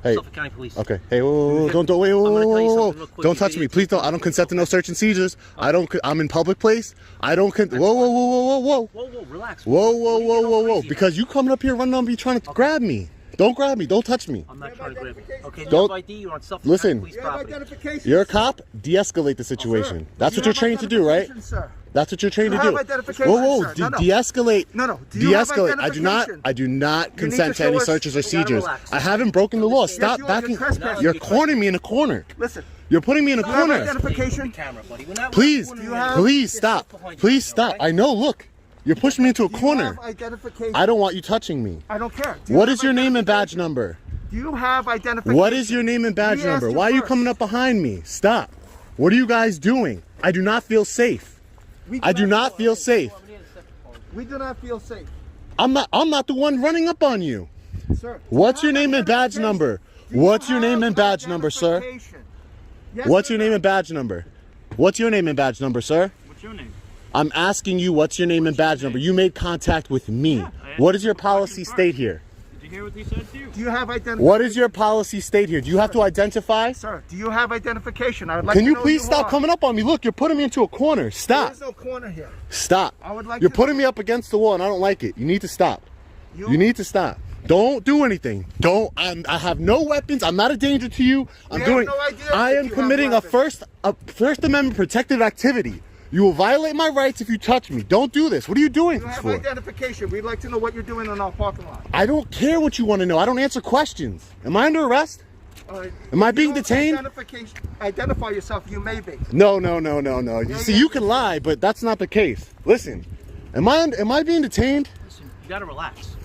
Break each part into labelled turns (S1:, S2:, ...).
S1: Hey.
S2: Suffolk County Police.
S1: Okay. Hey, whoa, don't, wait, whoa. Don't touch me. Please don't. I don't consent to no search and seizures. Okay. I'm in public place. I don't whoa.
S2: Whoa, relax.
S1: Whoa. Because you coming up here running on me trying to grab me. Don't grab me. Don't touch me.
S2: I'm not trying to grab you. Okay,
S1: don't.
S2: ID, you're on Suffolk
S1: Listen.
S2: County Police property.
S1: You're a cop. De-escalate the situation. That's what you're trained to do, right? That's what you're trained to do. Whoa. De-escalate.
S3: No.
S1: De-escalate. I do not consent to any searches or seizures. I haven't broken the law. Stop backing. You're cornering me in a corner.
S3: Listen.
S1: You're putting me in a corner.
S3: Identification.
S1: Please stop. Please stop. I know. Look. You're pushing me into a corner. I don't want you touching me.
S3: I don't care.
S1: What is your name and badge number?
S3: Do you have identification?
S1: What is your name and badge number? Why are you coming up behind me? Stop. What are you guys doing? I do not feel safe. I do not feel safe.
S3: We do not feel safe.
S1: I'm not the one running up on you.
S3: Sir.
S1: What's your name and badge number? What's your name and badge number, sir? What's your name and badge number? What's your name and badge number, sir?
S4: What's your name?
S1: I'm asking you, what's your name and badge number? You made contact with me. What does your policy state here?
S4: Did you hear what they said to you?
S3: Do you have identification?
S1: What is your policy state here? Do you have to identify?
S3: Sir, do you have identification? I would like
S1: Can
S3: to
S1: you
S3: know
S1: please
S3: who
S1: stop
S3: are.
S1: coming up on me? Look, you're putting me into a corner. Stop.
S3: There is no corner here.
S1: Stop.
S3: I would like
S1: You're
S3: to
S1: putting me up against the wall and I don't like it. You need to stop. You need to stop. Don't do anything. I have no weapons. I'm not a danger to you. I am committing a First Amendment protected activity. You will violate my rights if you touch me. Don't do this. What are you doing this for?
S3: You have identification. We'd like to know what you're doing in our parking lot.
S1: I don't care what you want to know. I don't answer questions. Am I under arrest? Am I being detained?
S3: Identify yourself. You may be.
S1: No. You see, you can lie, but that's not the case. Listen, am I being detained?
S2: Listen, you gotta relax.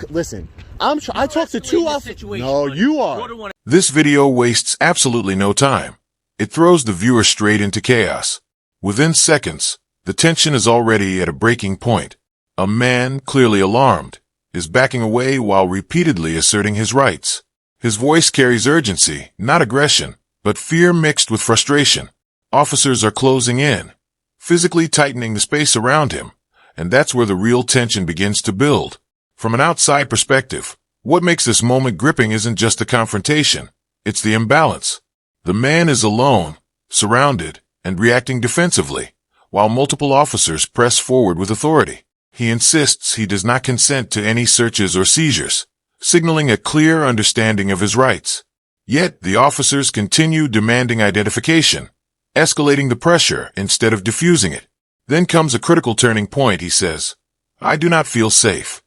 S1: Listen. I talked to two officers. No, you are.
S5: This video wastes absolutely no time. It throws the viewer straight into chaos. Within seconds, the tension is already at a breaking point. A man, clearly alarmed, is backing away while repeatedly asserting his rights. His voice carries urgency, not aggression, but fear mixed with frustration. Officers are closing in, physically tightening the space around him, and that's where the real tension begins to build. From an outside perspective, what makes this moment gripping isn't just the confrontation, it's the imbalance. The man is alone, surrounded, and reacting defensively, while multiple officers press forward with authority. He insists he does not consent to any searches or seizures, signaling a clear understanding of his rights. Yet the officers continue demanding identification, escalating the pressure instead of diffusing it. Then comes a critical turning point. He says, "I do not feel safe."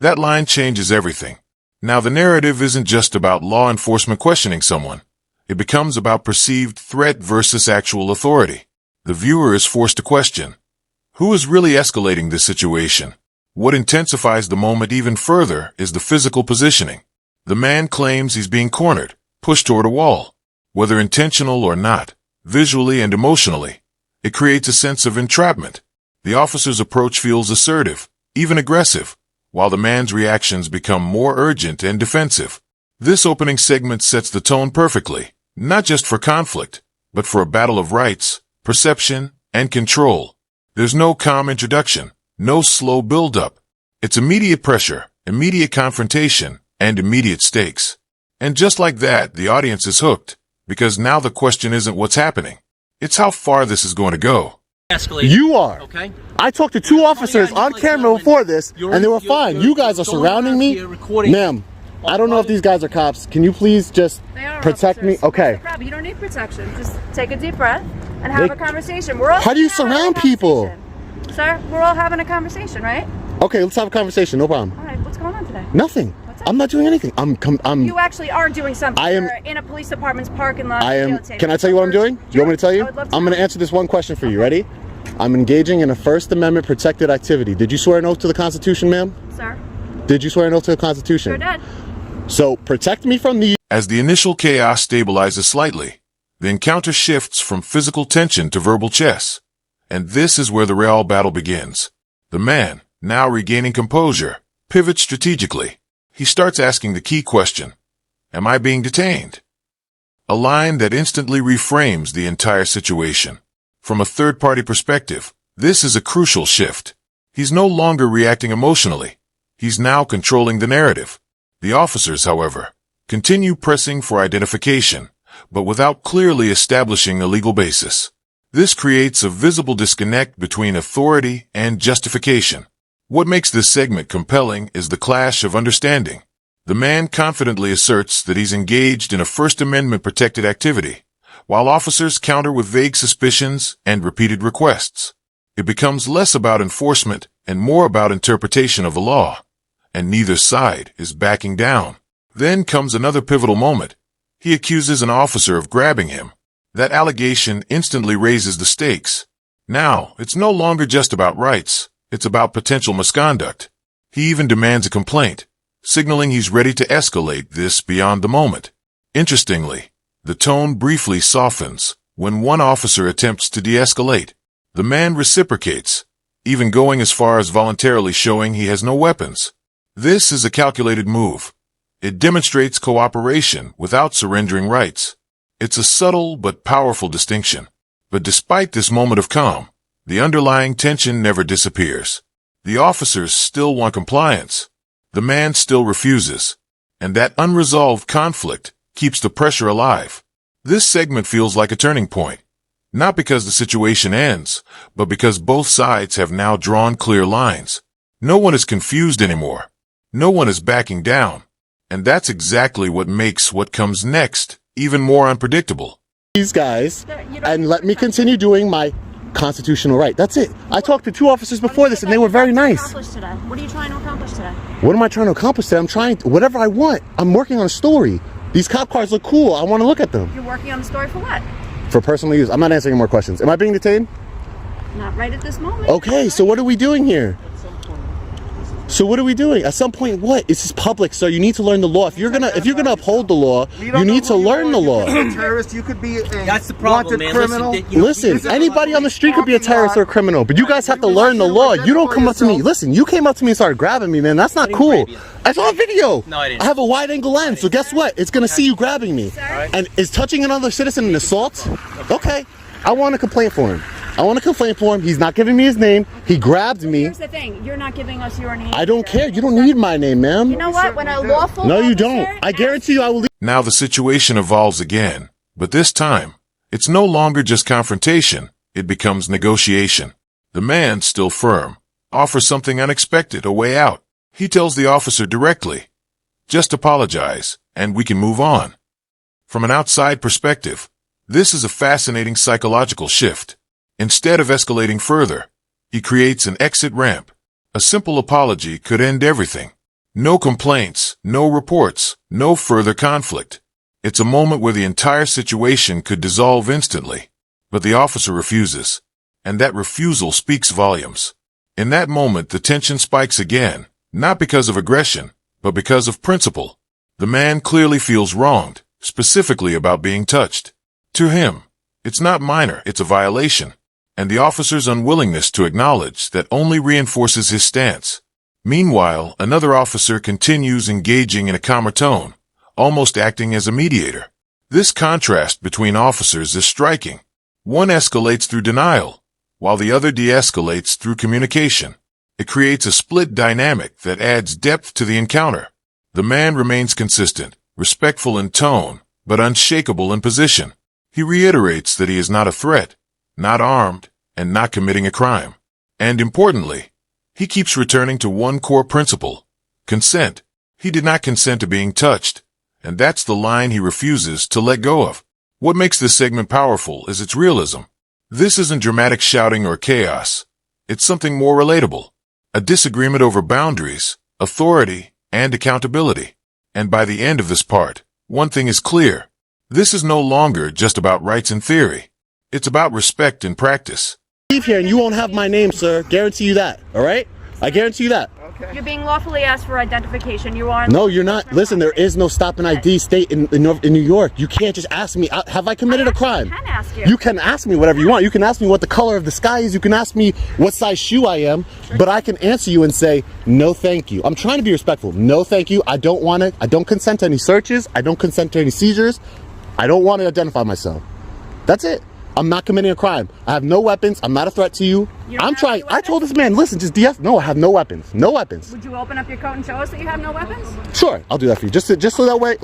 S5: That line changes everything. Now the narrative isn't just about law enforcement questioning someone. It becomes about perceived threat versus actual authority. The viewer is forced to question, who is really escalating this situation? What intensifies the moment even further is the physical positioning. The man claims he's being cornered, pushed toward a wall. Whether intentional or not, visually and emotionally, it creates a sense of entrapment. The officer's approach feels assertive, even aggressive, while the man's reactions become more urgent and defensive. This opening segment sets the tone perfectly, not just for conflict, but for a battle of rights, perception, and control. There's no calm introduction, no slow build-up. It's immediate pressure, immediate confrontation, and immediate stakes. And just like that, the audience is hooked, because now the question isn't what's happening. It's how far this is going to go.
S2: Escalate.
S1: You are.
S2: Okay.
S1: I talked to two officers on camera before this, and they were fine. You guys are surrounding me. Ma'am, I don't know if these guys are cops. Can you please just protect me? Okay.
S6: You don't need protection. Just take a deep breath and have a conversation. We're all
S1: How do you surround people?
S6: Sir, we're all having a conversation, right?
S1: Okay, let's have a conversation. No problem.
S6: All right, what's going on today?
S1: Nothing. I'm not doing anything.
S6: You actually are doing something. You're in a police department's parking lot.
S1: Can I tell you what I'm doing? Do you want me to tell you? I'm going to answer this one question for you. Ready? I'm engaging in a First Amendment protected activity. Did you swear an oath to the Constitution, ma'am?
S6: Sir.
S1: Did you swear an oath to the Constitution?
S6: Sure did.
S1: So protect me from the...
S5: As the initial chaos stabilizes slightly, the encounter shifts from physical tension to verbal chess. And this is where the real battle begins. The man, now regaining composure, pivots strategically. He starts asking the key question, am I being detained? A line that instantly reframes the entire situation. From a third-party perspective, this is a crucial shift. He's no longer reacting emotionally. He's now controlling the narrative. The officers, however, continue pressing for identification, but without clearly establishing a legal basis. This creates a visible disconnect between authority and justification. What makes this segment compelling is the clash of understanding. The man confidently asserts that he's engaged in a First Amendment protected activity, while officers counter with vague suspicions and repeated requests. It becomes less about enforcement and more about interpretation of the law, and neither side is backing down. Then comes another pivotal moment. He accuses an officer of grabbing him. That allegation instantly raises the stakes. Now, it's no longer just about rights, it's about potential misconduct. He even demands a complaint, signaling he's ready to escalate this beyond the moment. Interestingly, the tone briefly softens when one officer attempts to de-escalate. The man reciprocates, even going as far as voluntarily showing he has no weapons. This is a calculated move. It demonstrates cooperation without surrendering rights. It's a subtle but powerful distinction. But despite this moment of calm, the underlying tension never disappears. The officers still want compliance. The man still refuses. And that unresolved conflict keeps the pressure alive. This segment feels like a turning point. Not because the situation ends, but because both sides have now drawn clear lines. No one is confused anymore. No one is backing down. And that's exactly what makes what comes next even more unpredictable.
S1: These guys, and let me continue doing my constitutional right. That's it. I talked to 2 officers before this and they were very nice.
S6: What are you trying to accomplish today?
S1: What am I trying to accomplish today? I'm trying to, whatever I want. I'm working on a story. These cop cars look cool. I want to look at them.
S6: You're working on the story for what?
S1: For personal use. I'm not answering any more questions. Am I being detained?
S6: Not right at this moment.
S1: Okay, so what are we doing here? So what are we doing? At some point, what? This is public, sir. You need to learn the law. If you're gonna uphold the law, you need to learn the law.
S3: You could be a terrorist. You could be a
S2: That's the problem,
S3: wanted
S2: man.
S3: criminal.
S1: Listen, anybody on the street could be a terrorist or a criminal, but you guys have to learn the law. You don't come up to me. Listen, you came up to me and started grabbing me, man. That's not cool. I saw a video.
S2: No, I didn't.
S1: I have a wide-angle lens, so guess what? It's gonna see you grabbing me. And is touching another citizen an assault? Okay, I want a complaint for him. I want to complain for him. He's not giving me his name. He grabbed me.
S6: Here's the thing. You're not giving us your name.
S1: I don't care. You don't need my name, ma'am.
S6: You know what? When a lawful
S1: No, you
S6: officer
S1: don't. I guarantee you I will leave.
S5: Now the situation evolves again, but this time, it's no longer just confrontation, it becomes negotiation. The man, still firm, offers something unexpected, a way out. He tells the officer directly, just apologize, and we can move on. From an outside perspective, this is a fascinating psychological shift. Instead of escalating further, he creates an exit ramp. A simple apology could end everything. No complaints, no reports, no further conflict. It's a moment where the entire situation could dissolve instantly. But the officer refuses. And that refusal speaks volumes. In that moment, the tension spikes again, not because of aggression, but because of principle. The man clearly feels wronged, specifically about being touched. To him, it's not minor, it's a violation. And the officer's unwillingness to acknowledge that only reinforces his stance. Meanwhile, another officer continues engaging in a calmer tone, almost acting as a mediator. This contrast between officers is striking. One escalates through denial, while the other de-escalates through communication. It creates a split dynamic that adds depth to the encounter. The man remains consistent, respectful in tone, but unshakable in position. He reiterates that he is not a threat, not armed, and not committing a crime. And importantly, he keeps returning to one core principle: consent. He did not consent to being touched, and that's the line he refuses to let go of. What makes this segment powerful is its realism. This isn't dramatic shouting or chaos. It's something more relatable. A disagreement over boundaries, authority, and accountability. And by the end of this part, one thing is clear. This is no longer just about rights in theory. It's about respect in practice.
S1: Leave here and you won't have my name, sir. Guarantee you that. All right? I guarantee you that.
S3: Okay.
S6: You're being lawfully asked for identification. You are.
S1: No, you're not. Listen, there is no stop and ID state in New York. You can't just ask me, have I committed a crime?
S6: I can ask you.
S1: You can ask me whatever you want. You can ask me what the color of the sky is. You can ask me what size shoe I am. But I can answer you and say, no, thank you. I'm trying to be respectful. No, thank you. I don't want it. I don't consent to any searches. I don't consent to any seizures. I don't want to identify myself. That's it. I'm not committing a crime. I have no weapons. I'm not a threat to you. I'm trying. I told this man, listen, just no, I have no weapons. No weapons.
S6: Would you open up your coat and show us that you have no weapons?
S1: Sure, I'll do that for you. Just so that way.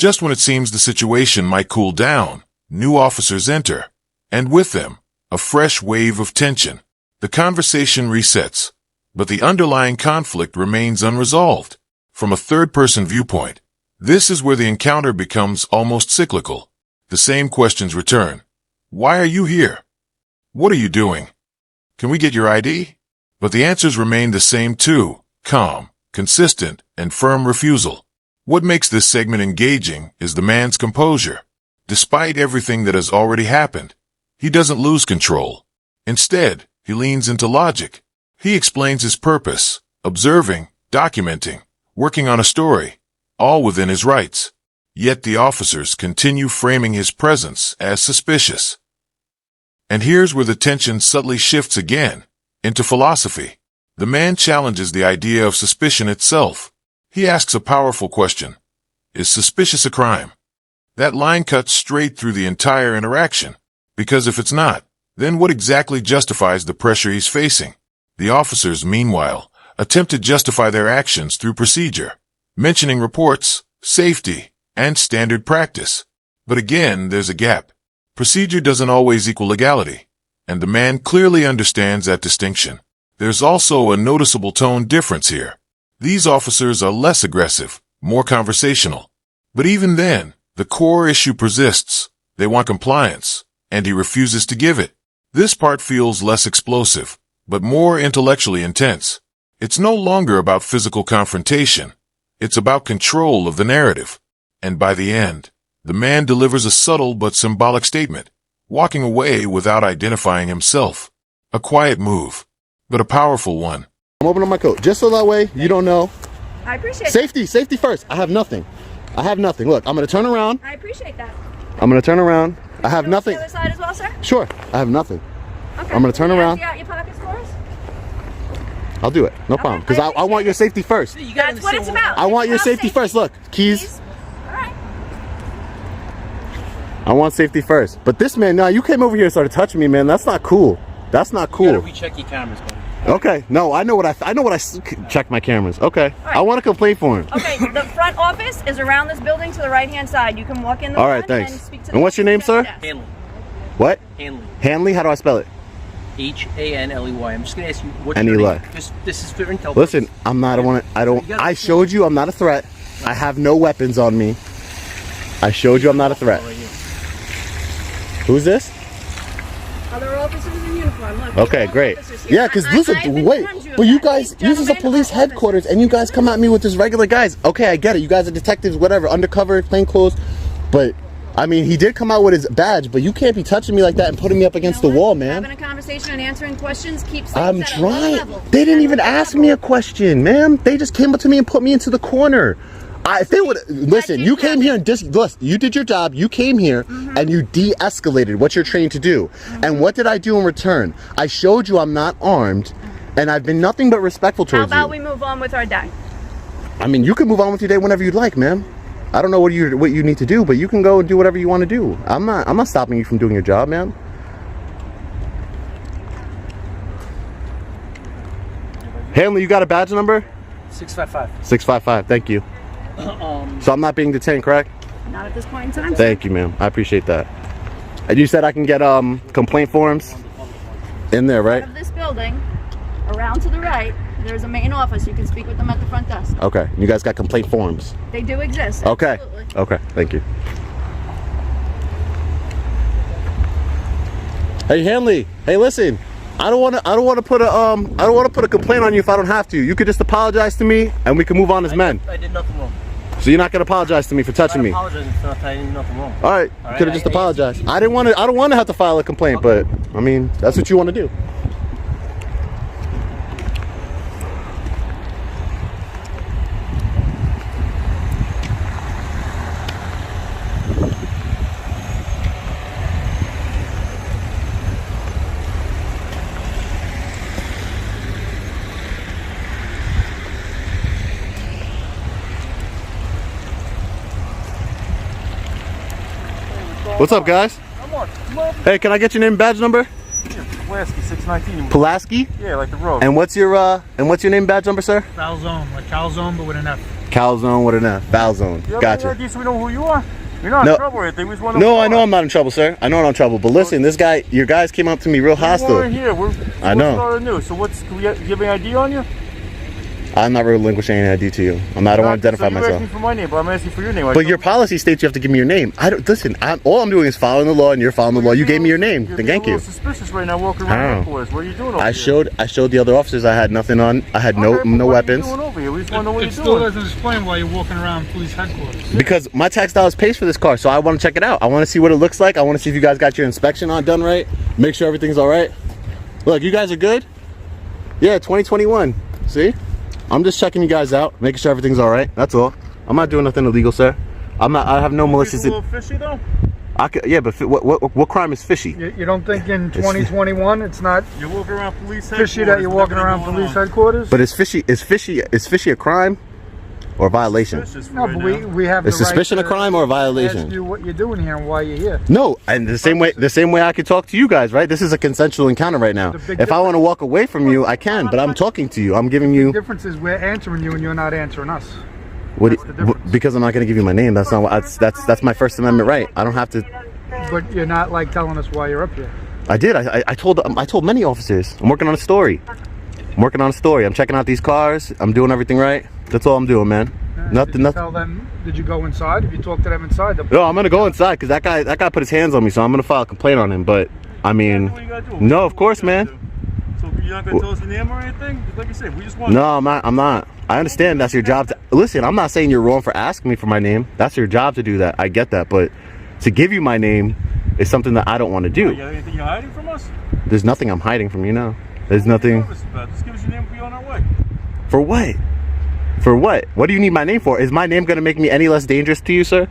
S5: Just when it seems the situation might cool down, new officers enter, and with them, a fresh wave of tension. The conversation resets, but the underlying conflict remains unresolved. From a third-person viewpoint, this is where the encounter becomes almost cyclical. The same questions return. Why are you here? What are you doing? Can we get your ID? But the answers remain the same too: calm, consistent, and firm refusal. What makes this segment engaging is the man's composure. Despite everything that has already happened, he doesn't lose control. Instead, he leans into logic. He explains his purpose, observing, documenting, working on a story, all within his rights. Yet the officers continue framing his presence as suspicious. And here's where the tension subtly shifts again, into philosophy. The man challenges the idea of suspicion itself. He asks a powerful question. Is suspicious a crime? That line cuts straight through the entire interaction. Because if it's not, then what exactly justifies the pressure he's facing? The officers, meanwhile, attempt to justify their actions through procedure, mentioning reports, safety, and standard practice. But again, there's a gap. Procedure doesn't always equal legality, and the man clearly understands that distinction. There's also a noticeable tone difference here. These officers are less aggressive, more conversational. But even then, the core issue persists. They want compliance, and he refuses to give it. This part feels less explosive, but more intellectually intense. It's no longer about physical confrontation. It's about control of the narrative. And by the end, the man delivers a subtle but symbolic statement, walking away without identifying himself. A quiet move, but a powerful one.
S1: I'm opening my coat, just so that way you don't know.
S6: I appreciate
S1: Safety, safety first. I have nothing. I have nothing. Look, I'm going to turn around.
S6: I appreciate that.
S1: I'm going to turn around. I have nothing.
S6: The other side as well, sir?
S1: Sure, I have nothing.
S6: Okay.
S1: I'm going to turn around.
S6: You out your pockets for us?
S1: I'll do it, no problem. Because I want your safety first.
S6: That's what it's about.
S1: I want your safety first. Look, keys.
S6: All right.
S1: I want safety first. But this man, no, you came over here and started touching me, man. That's not cool. That's not cool.
S2: You gotta recheck your cameras, buddy.
S1: Okay, no, I know what I check my cameras. Okay,
S6: right.
S1: I want to complain for him.
S6: Okay, the front office is around this building to the right-hand side. You can walk in the
S1: All right,
S6: front
S1: thanks.
S6: and speak to
S1: And what's your name, sir?
S2: Hanley.
S1: What?
S2: Hanley.
S1: Hanley? How do I spell it?
S2: Hanley. I'm just gonna ask you what's
S1: N-E-Y.
S2: your name. This is for intel.
S1: Listen, I'm not. I showed you I'm not a threat. I have no weapons on me. I showed you I'm not a threat. Who's this?
S6: Other officers in uniform. Look,
S1: Okay, great. Yeah, because listen, wait, but you guys, this is a police headquarters, and you guys come at me with this regular guys. Okay, I get it. You guys are detectives, whatever, undercover, plainclothes. But I mean, he did come out with his badge, but you can't be touching me like that and putting me up against the wall, man.
S6: Having a conversation and answering questions keeps.
S1: I'm trying. They didn't even ask me a question, ma'am. They just came up to me and put me into the corner. If they would listen, you came here and you did your job. You came here and you de-escalated what you're trained to do. And what did I do in return? I showed you I'm not armed, and I've been nothing but respectful towards you.
S6: How about we move on with our day?
S1: I mean, you can move on with your day whenever you'd like, ma'am. I don't know what you need to do, but you can go and do whatever you want to do. I'm not stopping you from doing your job, ma'am. Hanley, you got a badge number?
S2: 655.
S1: 655. Thank you. So I'm not being detained, correct?
S6: Not at this point in time.
S1: Thank you, ma'am. I appreciate that. And you said I can get complaint forms in there, right?
S6: Out of this building, around to the right, there's a main office. You can speak with them at the front desk.
S1: Okay. You guys got complaint forms?
S6: They do exist.
S1: Okay.
S6: Absolutely.
S1: Okay. Thank you. Hey, Hanley. Hey, listen. I don't want to put a complaint on you if I don't have to. You could just apologize to me and we can move on as men.
S2: I did nothing wrong.
S1: So you're not gonna apologize to me for touching me?
S2: I'm apologizing for not. I did nothing wrong.
S1: All right. You could have just apologized. I don't want to have to file a complaint, but I mean that's what you want to do. What's up, guys? Hey, can I get your name and badge number?
S4: Pulaski, 619.
S1: Pulaski?
S4: Yeah, like the road.
S1: And what's your name and badge number, sir?
S7: Calzone, like calzone, but with an F.
S1: Cal zone, what in that? Foul zone.
S4: You have
S1: Gotcha.
S4: any idea so we know who you are? You're not
S1: No.
S4: in trouble or anything. We just want to
S1: No, I know I'm not in trouble, sir. I know I'm not in trouble. But listen, this guy, your guys came up to me real hostile.
S4: We're here.
S1: I know.
S4: Starting new. So do you have any ID on you?
S1: I'm not relinquishing any ID to you. I don't want to identify
S4: so you're
S1: myself.
S4: asking for my name, but I'm asking for your name.
S1: But your policy states you have to give me your name. I don't listen. All I'm doing is following the law, and you're following the law. You gave me your name.
S4: You're
S1: Then
S4: being
S1: thank
S4: a
S1: you.
S4: little suspicious right now, walking around headquarters. What are you doing over
S1: I
S4: here?
S1: showed the other officers I had nothing on. I had no
S4: Okay, but what
S1: weapons.
S4: Are you doing over here? We just want to know what
S7: It
S4: you're
S7: still
S4: doing.
S7: doesn't explain why you're walking around police headquarters.
S1: Because my tax dollars pays for this car, so I want to check it out. I want to see what it looks like. I want to see if you guys got your inspection done right. Make sure everything's all right. Look, you guys are good. Yeah, 2021. See, I'm just checking you guys out, making sure everything's all right. That's all. I'm not doing nothing illegal, sir. I'm not. I have no malicious.
S4: A little fishy though.
S1: Yeah, but what crime is fishy?
S3: You don't think in 2021 it's not
S4: You're walking around police headquarters.
S3: fishy that you're walking around police headquarters?
S1: But is fishy a crime or a violation?
S3: No, but we have
S1: Is
S3: the right
S1: suspicion a
S3: to
S1: crime or a violation?
S3: ask you what you're doing here and why you're here.
S1: No, and the same way I could talk to you guys, right? This is a consensual encounter right now. If I want to walk away from you, I can, but I'm talking to you. I'm giving you.
S3: The difference is we're answering you and you're not answering us.
S1: Because I'm not going to give you my name. That's not what. That's my First Amendment right. I don't have to.
S3: But you're not like telling us why you're up here.
S1: I did. I told many officers. I'm working on a story. I'm checking out these cars. I'm doing everything right. That's all I'm doing, man.
S3: Did you tell them? Did you go inside? If you talk to them inside,
S1: No, I'm gonna go inside because that guy put his hands on me, so I'm gonna file a complaint on him. But I mean, no, of course, man.
S4: So you're not gonna tell us your name or anything? Like you said, we just want.
S1: No, I'm not. I understand that's your job. Listen, I'm not saying you're wrong for asking me for my name. That's your job to do that. I get that, but to give you my name is something that I don't want to do.
S4: You got anything you're hiding from us?
S1: There's nothing I'm hiding from you now. There's nothing.
S4: Just give us your name and be on our way.
S1: For what? For what? What do you need my name for? Is my name gonna make me any less dangerous to you, sir?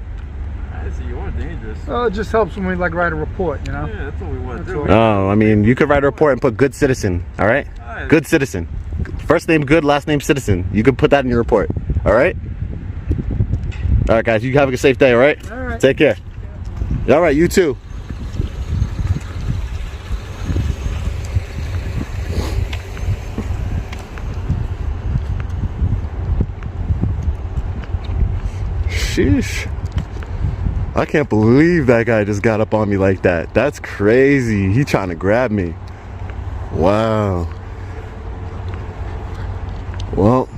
S4: I say you are dangerous.
S3: Oh, it just helps when we like write a report, you know.
S4: Yeah, that's what we want to do.
S1: Oh, I mean, you could write a report and put good citizen, all right? Good citizen. First name good, last name citizen. You could put that in your report, all right? All right, guys, you have a safe day, all right?
S3: All right.
S1: Take care. All right, you too. Sheesh. I can't believe that guy just got up on me like that. That's crazy. He trying to grab me. Wow. Well,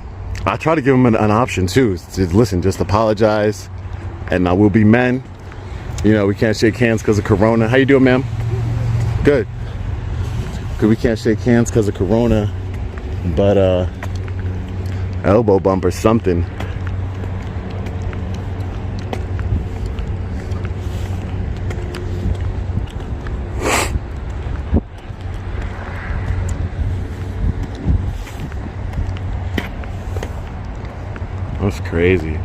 S1: I try to give him an option too. To listen, just apologize, and we'll be men. You know, we can't shake hands because of Corona. How you doing, ma'am? Good. Cause we can't shake hands because of Corona, but elbow bump or something. That's crazy.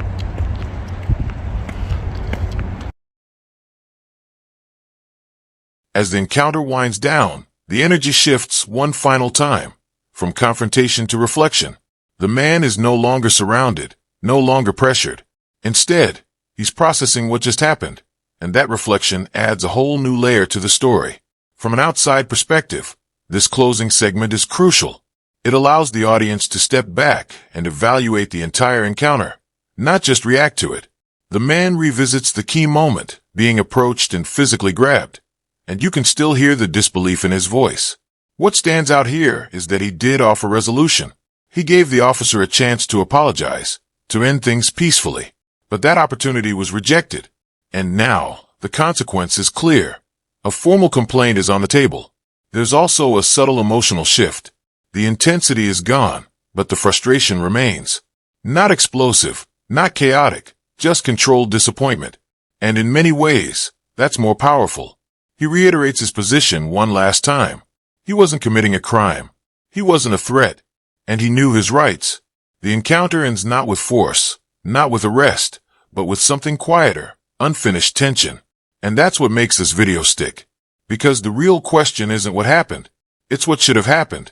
S5: As the encounter winds down, the energy shifts one final time, from confrontation to reflection. The man is no longer surrounded, no longer pressured. Instead, he's processing what just happened, and that reflection adds a whole new layer to the story. From an outside perspective, this closing segment is crucial. It allows the audience to step back and evaluate the entire encounter, not just react to it. The man revisits the key moment, being approached and physically grabbed, and you can still hear the disbelief in his voice. What stands out here is that he did offer resolution. He gave the officer a chance to apologize, to end things peacefully, but that opportunity was rejected. And now, the consequence is clear. A formal complaint is on the table. There's also a subtle emotional shift. The intensity is gone, but the frustration remains. Not explosive, not chaotic, just controlled disappointment. And in many ways, that's more powerful. He reiterates his position one last time. He wasn't committing a crime. He wasn't a threat. And he knew his rights. The encounter ends not with force, not with arrest, but with something quieter, unfinished tension. And that's what makes this video stick. Because the real question isn't what happened. It's what should have happened.